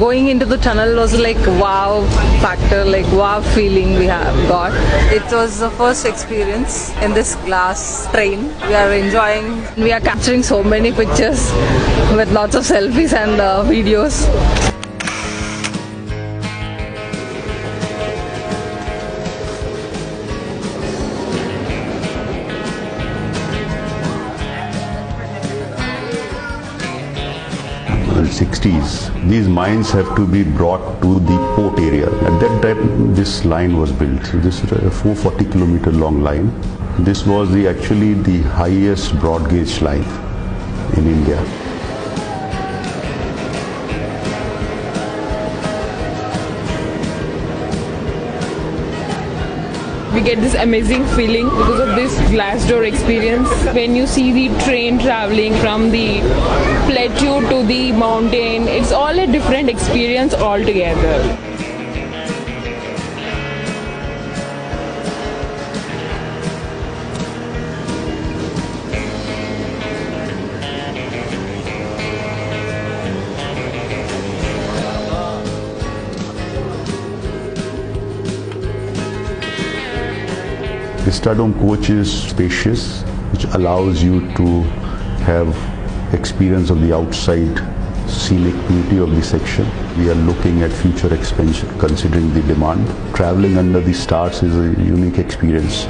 Going into the tunnel was like wow factor, like wow feeling we have got. It was the first experience in this glass train. We are enjoying. We are capturing so many pictures with lots of selfies and videos. In the 60s, these mines have to be brought to the port area. At that time, this line was built. So this is a 440-kilometer long line. This was actually the highest broad gauge line in India. We get this amazing feeling because of this glass door experience. When you see the train traveling from the plateau to the mountain, it's all a different experience altogether. The Stardome coach is spacious, which allows you to have experience of the outside scenic beauty of the section. We are looking at future expansion considering the demand. Traveling under the stars is a unique experience.